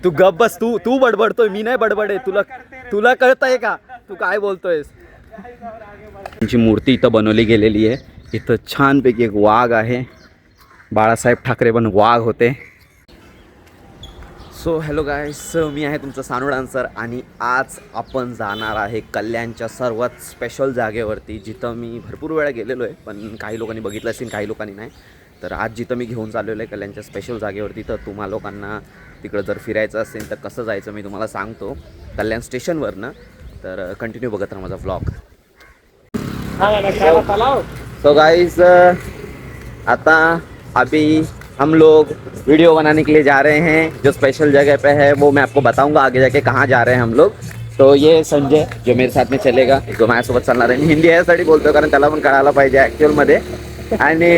तू गप बस. तू बडबडतोय, मी नाही बडबडे. तुला कळतंय का तू काय बोलतोयस? त्यांची मूर्ती इथं बनवली गेलेली आहे. इथं छानपैकी एक वाघ आहे. बाळासाहेब ठाकरे पण वाघ होते. सो हॅलो गाईस, मी आहे तुमचं सानू डान्सर आणि आज आपण जाणार आहे कल्याणच्या सर्वात स्पेशल जागेवरती, जिथं मी भरपूर वेळा गेलेलो आहे, पण काही लोकांनी बघितलं असेल, काही लोकांनी नाही. तर आज जिथं मी घेऊन चाललेलो आहे कल्याणच्या स्पेशल जागेवरती, तर तुम्हा लोकांना तिकडं जर फिरायचं असेल तर कसं जायचं मी तुम्हाला सांगतो कल्याण स्टेशनवरनं. तर कंटिन्यू बघत राहा माझा व्लॉग. सो गाइस, आता अभी हम लोग वीडियो बनाने के लिए जा रहे हैं. जो स्पेशल जगह पे है वो मैं आपको बताऊंगा आगे जाके कहाँ जा रहे हैं हम लोग. तो ये संजय जो मेरे साथ में चलेगा, जो माझ्यासोबत चालणार आहे. हिंदी यासाठी बोलतो कारण त्याला पण कळायला पाहिजे ॲक्च्युअलमध्ये. आणि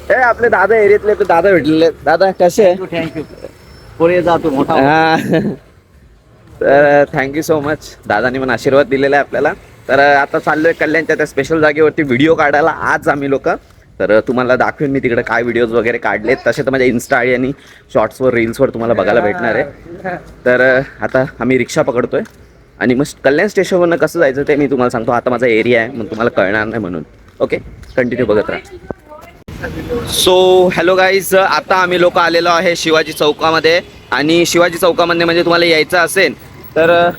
हे आपले दादा एरियातले ते दादा भेटलेले. दादा कसे आहे? थँक्यू. पुढे जातो मोठा. हां, तर थँक्यू सो मच. दादानी पण आशीर्वाद दिलेला आहे आपल्याला. तर आता चाललोय कल्याणच्या त्या स्पेशल जागेवरती व्हिडिओ काढायला आज आम्ही लोक. तर तुम्हाला दाखवेन मी तिकडे काय व्हिडिओज वगैरे काढलेत. तसे तर माझ्या इन्स्टा आणि शॉर्ट्सवर रील्सवर तुम्हाला बघायला भेटणार आहे. तर आता आम्ही रिक्षा पकडतोय आणि मग कल्याण स्टेशनवरनं कसं जायचं ते मी तुम्हाला सांगतो. आता माझा एरिया आहे मग तुम्हाला कळणार नाही म्हणून. ओके, कंटिन्यू बघत राहा. सो हॅलो गाईज, आता आम्ही लोक आलेलो आहे शिवाजी चौकामध्ये. आणि शिवाजी चौकामध्ये म्हणजे तुम्हाला यायचं असेल तर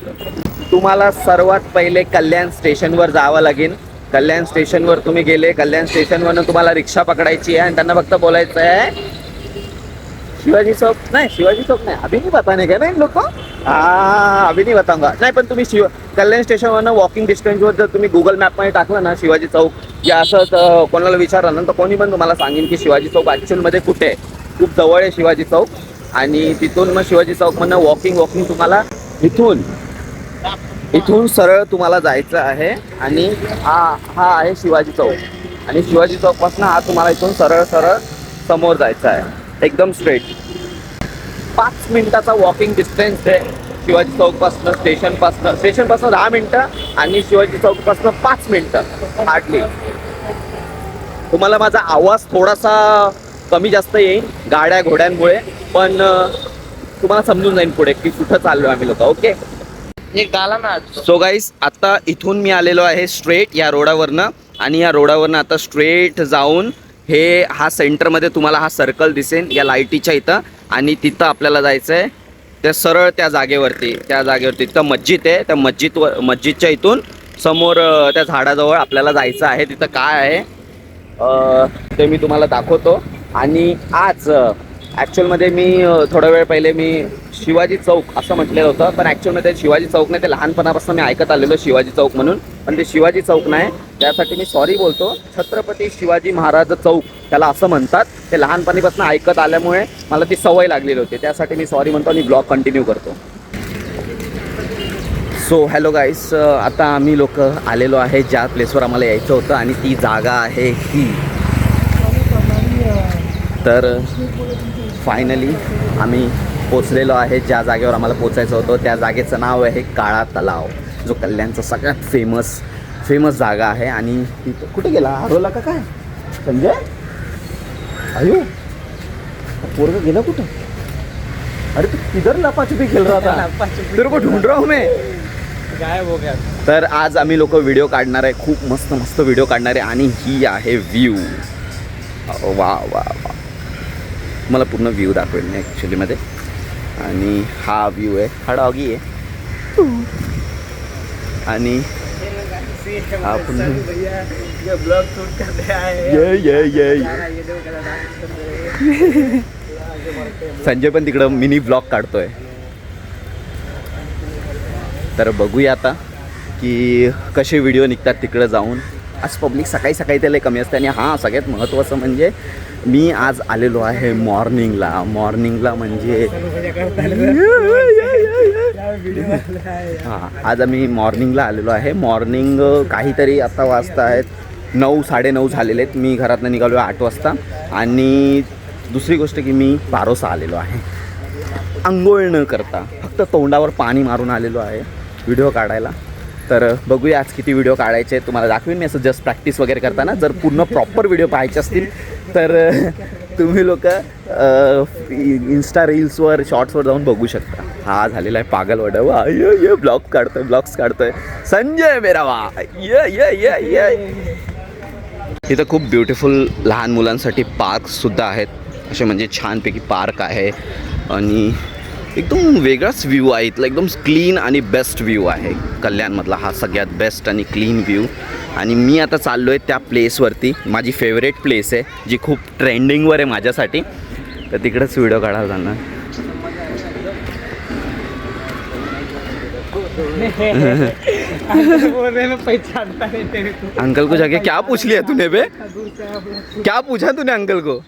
तुम्हाला सर्वात पहिले कल्याण स्टेशनवर जावं लागेल. कल्याण स्टेशनवर तुम्ही गेले, कल्याण स्टेशनवरनं तुम्हाला रिक्षा पकडायची आहे आणि त्यांना फक्त बोलायचं आहे शिवाजी चौक. नाही, शिवाजी चौक नाही, अभी नहीं बताने का नाही लोक. अभी नहीं बताऊंगा. नाही, पण तुम्ही कल्याण स्टेशनवरनं वॉकिंग डिस्टन्सवर जर तुम्ही गुगल मॅपमध्ये टाकलं ना शिवाजी चौक या असं कोणाला विचारलं ना तर कोणी पण तुम्हाला सांगेन की शिवाजी चौक ॲक्च्युअलमध्ये कुठे आहे. खूप जवळ आहे शिवाजी चौक. आणि तिथून मग शिवाजी चौकमधनं वॉकिंग तुम्हाला इथून सरळ तुम्हाला जायचं आहे. आणि हा आहे शिवाजी चौक. आणि शिवाजी चौकपासून हा तुम्हाला इथून सरळ समोर जायचं आहे, एकदम स्ट्रेट. 5 मिनिटाचा वॉकिंग डिस्टन्स आहे शिवाजी चौकपासून. स्टेशनपासून 10 मिनिटं आणि शिवाजी चौकपासून 5 मिनिटं हार्डली. तुम्हाला माझा आवाज थोडासा कमी जास्त येईल गाड्या घोड्यांमुळे, पण तुम्हाला समजून जाईल पुढे की कुठं चाललो आम्ही लोक. ओके. सो गाईस, आता इथून मी आलेलो आहे स्ट्रेट या रोडावरनं. आणि या रोडावरनं आता स्ट्रेट जाऊन हा सेंटरमध्ये तुम्हाला हा सर्कल दिसेल या लाईटीच्या इथं. आणि तिथं आपल्याला जायचं आहे त्या सरळ त्या जागेवरती तिथं मस्जिद आहे. त्या मस्जिदच्या इथून समोर त्या झाडाजवळ आपल्याला जायचं आहे. तिथं काय आहे ते मी तुम्हाला दाखवतो. आणि आज ॲक्च्युअलमध्ये मी थोडा वेळ पहिले मी शिवाजी चौक असं म्हटलेलं होतं, पण ॲक्च्युअलमध्ये शिवाजी चौक नाही. ते लहानपणापासून मी ऐकत आलेलो शिवाजी चौक म्हणून, पण ते शिवाजी चौक नाही. त्यासाठी मी सॉरी बोलतो. छत्रपती शिवाजी महाराज चौक त्याला असं म्हणतात. ते लहानपणीपासून ऐकत आल्यामुळे मला ती सवय लागलेली होती, त्यासाठी मी सॉरी म्हणतो आणि ब्लॉग कंटिन्यू करतो. सो हॅलो गाईस, आता आम्ही लोक आलेलो आहे ज्या प्लेसवर आम्हाला यायचं होतं आणि ती जागा आहे ही. तर फायनली आम्ही पोचलेलो आहे ज्या जागेवर आम्हाला पोचायचं होतं. त्या जागेचं नाव आहे काळा तलाव, जो कल्याणचा सगळ्यात फेमस जागा आहे. आणि तिथं कुठे गेला, हरवला का काय संजय? अयो, पोरगं गेलं कुठं? अरे तू किधर लपाछुपी खेल रहा था? तेरे को ढूंढ रहा हूं मैं. गायब हो गया. तर आज आम्ही लोक व्हिडिओ काढणार आहे, खूप मस्त व्हिडिओ काढणार आहे. आणि ही आहे व्ह्यू. वा वा वा, मला पूर्ण व्ह्यू दाखवेल मी ॲक्च्युलीमध्ये. आणि हा व्ह्यू आहे, हा डॉगी आहे. आणि आपण ब्लॉग शूट करते आहे. संजय पण तिकडं मिनी ब्लॉग काढतोय. तर बघूया आता की कसे व्हिडिओ निघतात तिकडं जाऊन. आज पब्लिक सकाळी त्याला कमी असते. आणि हां, सगळ्यात महत्त्वाचं म्हणजे मी आज आलेलो आहे मॉर्निंगला म्हणजे हां, आज आम्ही मॉर्निंगला आलेलो आहे. मॉर्निंग काहीतरी आता वाजता आहेत 9, 9:30 झालेले आहेत. मी घरातनं निघालो आहे 8 वाजता. आणि दुसरी गोष्ट की मी बारोसा आलेलो आहे आंघोळ न करता, फक्त तोंडावर पाणी मारून आलेलो आहे व्हिडिओ काढायला. तर बघूया आज किती व्हिडिओ काढायचे तुम्हाला दाखवेन मी, असं जस्ट प्रॅक्टिस वगैरे करताना. जर पूर्ण प्रॉपर व्हिडिओ पाहायचे असतील तर तुम्ही लोक इन्स्टा रील्सवर शॉर्ट्सवर जाऊन बघू शकता. हा झालेला आहे पागलवाडा. वा ये ब्लॉग्स काढतोय संजय मेरा वा ये. इथं खूप ब्युटिफुल लहान मुलांसाठी पार्कसुद्धा आहेत. असे म्हणजे छानपैकी पार्क आहे आणि एकदम वेगळाच व्ह्यू आहे इथला. एकदम क्लीन आणि बेस्ट व्ह्यू आहे कल्याणमधला हा सगळ्यात बेस्ट आणि क्लीन व्ह्यू. आणि मी आता चाललो आहे त्या प्लेसवरती. माझी फेवरेट प्लेस आहे जी खूप ट्रेंडिंगवर आहे माझ्यासाठी. तर तिकडेच व्हिडिओ काढायला जाणार. अंकल को जाके क्या पूछ लिया तूने बे? क्या पूछा तूने अंकल को?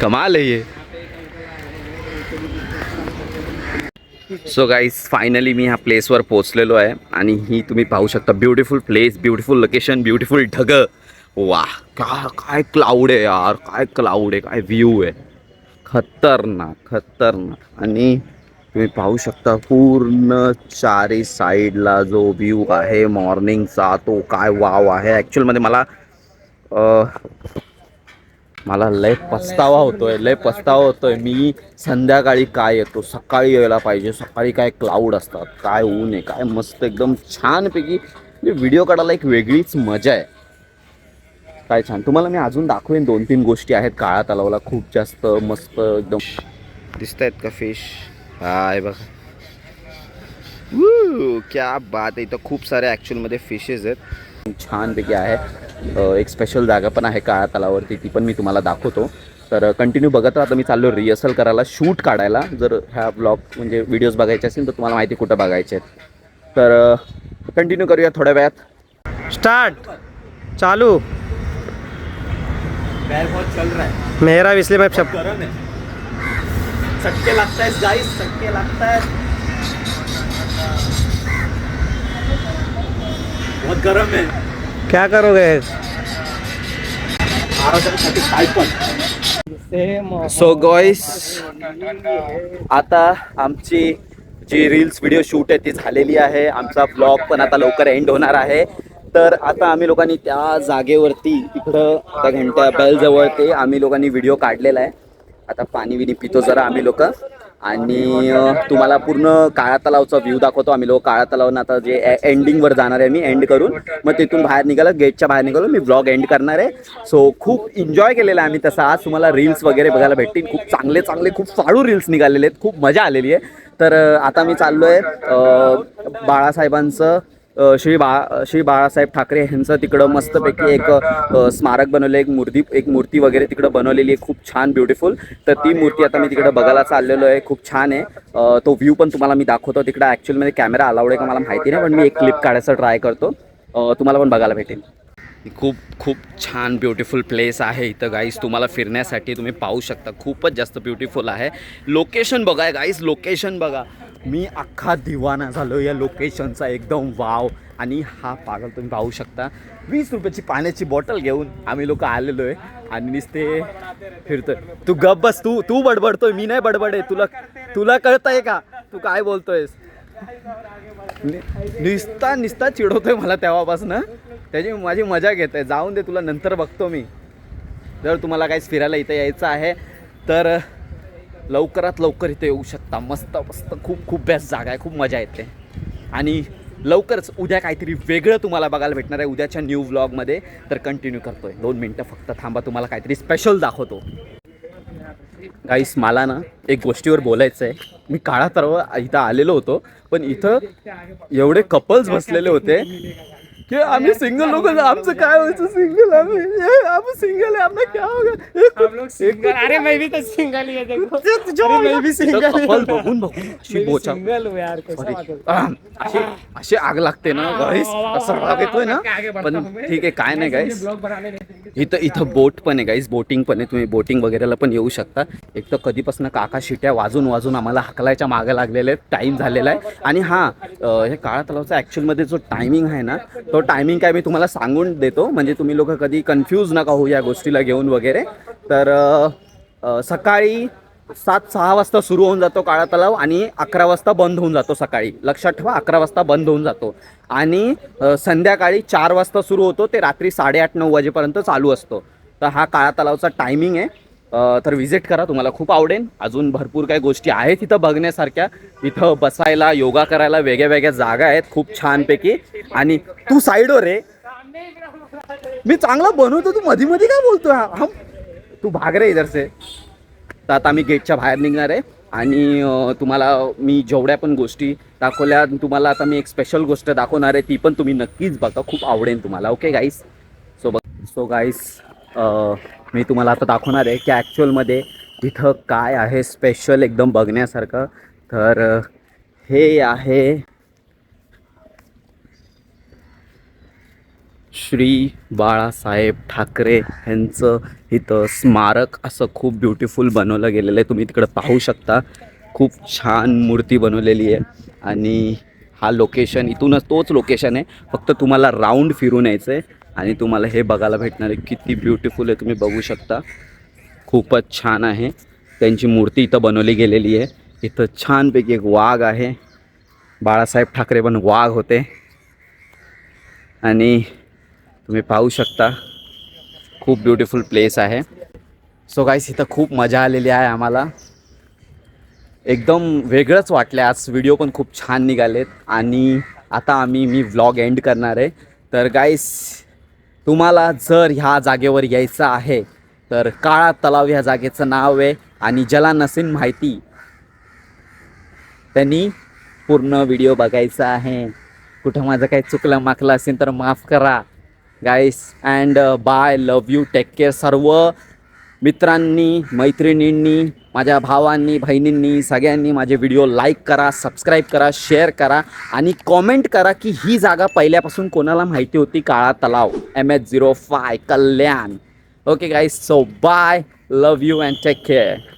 कमाल है ये. सो गाईज फायनली मी ह्या प्लेसवर पोचलेलो आहे आणि ही तुम्ही पाहू शकता beautiful place, beautiful location, beautiful ढगं. वा काय क्लाउड आहे यार, काय क्लाउड आहे, काय व्ह्यू आहे. खतरनाक. आणि तुम्ही पाहू शकता पूर्ण चारी साईडला जो व्ह्यू आहे मॉर्निंगचा तो काय वाव आहे. ॲक्च्युअलमध्ये मला लय पस्तावा होतोय. मी संध्याकाळी काय येतो, सकाळी यायला पाहिजे. सकाळी काय क्लाउड असतात, काय ऊन आहे, काय मस्त एकदम छानपैकी. म्हणजे व्हिडिओ काढायला एक वेगळीच मजा आहे. काय छान. तुम्हाला मी अजून दाखवेन 2-3 गोष्टी आहेत काळा तलावाला खूप जास्त मस्त एकदम. दिसत आहेत का फिश? हाय बघा. क्या बात आहे. इथं खूप सारे ॲक्च्युअलमध्ये फिशेस आहेत. छानपैकी आहे. एक स्पेशल जागा पण आहे काळा तलावावरती, ती पण मी तुम्हाला दाखवतो. तर कंटिन्यू बघत राहा. मी चाललो रिहर्सल करायला, शूट काढायला. जर ह्या ब्लॉग म्हणजे व्हिडिओज बघायचे असतील तर तुम्हाला माहिती कुठं बघायचे आहेत. तर कंटिन्यू करूया थोड्या वेळात. स्टार्ट. चालू. पैर बहुत चल रहा है मेरा, इसलिए मैं सब गरम है. चटके लगता है गाइस, चटके लगता है. बहुत गरम है. क्या करोगे? सो गाइस आता आमची जी रील्स व्हिडिओ शूट आहे ती झालेली आहे. आमचा ब्लॉग पण आता लवकर एंड होणार आहे. तर आता आम्ही लोकांनी त्या जागेवरती तिकडं त्या घंटा बेलजवळ ते आम्ही लोकांनी व्हिडिओ काढलेला आहे. आता पाणी विणी पितो जरा आम्ही लोक आणि तुम्हाला पूर्ण काळा तलावचा व्ह्यू दाखवतो. आम्ही लोक काळा तलावनं आता जे एंडिंगवर जाणार आहे मी एंड करून मग तिथून बाहेर निघालं, गेटच्या बाहेर निघालो मी ब्लॉग एंड करणार आहे. सो खूप एन्जॉय केलेला आहे आम्ही तसा. आज तुम्हाला रील्स वगैरे बघायला भेटतील. खूप चांगले खूप फाडू रील्स निघालेले आहेत. खूप मजा आलेली आहे. तर आता मी चाललो आहे बाळासाहेबांचं श्री बाळासाहेब ठाकरे यांचं तिकडं मस्तपैकी एक स्मारक बनवलं आहे. एक मूर्ती वगैरे तिकडं बनवलेली आहे खूप छान ब्युटिफुल. तर ती मूर्ती आता मी तिकडं बघायला चाललेलो आहे. खूप छान आहे. तो व्ह्यू पण तुम्हाला मी दाखवतो. तिकडं ॲक्च्युअलमध्ये कॅमेरा अलाउड आहे का मला माहिती नाही, पण मी एक क्लिप काढायचं ट्राय करतो. तुम्हाला पण बघायला भेटेल. खूप छान ब्युटिफुल प्लेस आहे इथं गाईज. तुम्हाला फिरण्यासाठी तुम्ही पाहू शकता. खूपच जास्त ब्युटिफुल आहे. लोकेशन बघा गाईज, लोकेशन बघा. मी अख्खा दिवाना झालो या लोकेशनचा. एकदम वाव. आणि हा पागल तुम्ही पाहू शकता 20 रुपयाची पाण्याची बॉटल घेऊन आम्ही लोक आलेलो आहे आणि नुसते फिरतोय. तू गप बस. तू बडबडतोय, मी नाही बडबड आहे. तुला कळतंय का तू काय बोलतोयस? निस्ता चिडवतोय मला तेव्हापासून. त्याची माझी मजा घेत आहे. जाऊन दे, तुला नंतर बघतो मी. जर तुम्हाला काहीच फिरायला इथं यायचं आहे तर लवकरात लवकर इथे येऊ शकता. मस्त खूप बेस्ट जागा आहे. खूप मजा येते. आणि लवकरच उद्या काहीतरी वेगळं तुम्हाला बघायला भेटणार आहे उद्याच्या न्यू व्लॉगमध्ये. तर कंटिन्यू करतोय. 2 मिनटं फक्त थांबा, तुम्हाला काहीतरी स्पेशल दाखवतो. गाईस मला ना एक गोष्टीवर बोलायचं आहे. मी काळा तलाव इथं आलेलो होतो, पण इथं एवढे कपल्स बसलेले होते कि आम्ही सिंगल लोग, आमचं काय व्हायचं? सिंगल आम्ही सिंगल है, आम्हाला क्या होगा? हम लोग सिंगल. अरे मैं भी तो सिंगल ही है. देखो अरे मैं भी सिंगल कपल बघून सिंगल हूँ यार. अशी आग लागते ना गाईस. असं राग येतोय ना. पण ठीक आहे, काय नाही गाईस. इथं बोट पण आहे गाईस, बोटिंग पण आहे. तुम्ही बोटिंग वगैरेला पण येऊ शकता. एक तर कधीपासून काका शिट्या वाजून आम्हाला हकलायच्या मागे लागलेले आहेत. टाईम झालेला आहे. आणि हां, हे काळा तलावचा ॲक्च्युअलमध्ये जो टायमिंग आहे ना, तो टायमिंग काय मी तुम्हाला सांगून देतो, म्हणजे तुम्ही लोक कधी कन्फ्यूज नका होऊ या गोष्टीला घेऊन वगैरे. तर सकाळी 7-6 वाजता सुरू होऊन जातो काळा तलाव आणि 11 वाजता बंद होऊन जातो. सकाळी लक्षात ठेवा, 11 वाजता बंद होऊन जातो. आणि संध्याकाळी 4 वाजता सुरू होतो ते रात्री 8:30-9 वाजेपर्यंत चालू असतो. तर हा काळा तलावचा टायमिंग आहे. तर व्हिजिट करा, तुम्हाला खूप आवडेल. अजून भरपूर काही गोष्टी आहेत तिथं बघण्यासारख्या. इथं बसायला, योगा करायला वेगळ्या वेगळ्या जागा आहेत खूप छानपैकी. आणि तू साईडवर रे, मी चांगला बनवतो, तू मध्ये मध्ये काय बोलतो हा? तू भाग रे इधरसे. तर आता आम्ही गेटच्या बाहेर निघणार आहे आणि तुम्हाला मी जेवढ्या पण गोष्टी दाखवल्या, तुम्हाला आता मी एक स्पेशल गोष्ट दाखवणार आहे, ती पण तुम्ही नक्कीच बघा, खूप आवडेल तुम्हाला. ओके गाईस, सो गाईस मी तुम्हाला आता दाखवणार आहे की ॲक्च्युअलमध्ये इथं काय आहे स्पेशल एकदम बघण्यासारखं. तर हे आहे श्री बाळासाहेब ठाकरे यांचं इथं स्मारक असं खूप ब्युटिफुल बनवलं गेलेलं आहे. तुम्ही तिकडं पाहू शकता, खूप छान मूर्ती बनवलेली आहे. आणि हा लोकेशन इथूनच तोच लोकेशन आहे, फक्त तुम्हाला राऊंड फिरून यायचं आहे आणि तुम्हाला हे बघायला भेटणार आहे. किती ब्युटिफुल आहे तुम्ही बघू शकता, खूपच छान आहे. त्यांची मूर्ती इथं बनवली गेलेली आहे. इथं छानपैकी एक वाघ आहे, बाळासाहेब ठाकरे पण वाघ होते. आणि तुम्ही पाहू शकता, खूप ब्युटिफुल प्लेस आहे. सो गाईस इथं खूप मजा आलेली आहे आम्हाला, एकदम वेगळंच वाटलं. आज व्हिडिओ पण खूप छान निघालेत. आणि आता मी व्लॉग एंड करणार आहे. तर गाईस तुम्हाला जर ह्या जागेवर यायचं आहे तर काळा तलाव ह्या जागेचं नाव आहे. आणि ज्याला नसेल माहिती त्यांनी पूर्ण व्हिडिओ बघायचा आहे. कुठं माझं काही चुकलं माकलं असेल तर माफ करा guys. And bye, love you, take care. सर्व मित्रांनी, मैत्रिणींनी, माझ्या भावांनी, बहिणींनी, सगळ्यांनी माझे व्हिडिओ लाईक करा, सबस्क्राईब करा, शेअर करा आणि कॉमेंट करा की ही जागा पहिल्यापासून कोणाला माहिती होती. Kala Talao, MH05 Kalyan. Okay guys, so bye, love you and take care.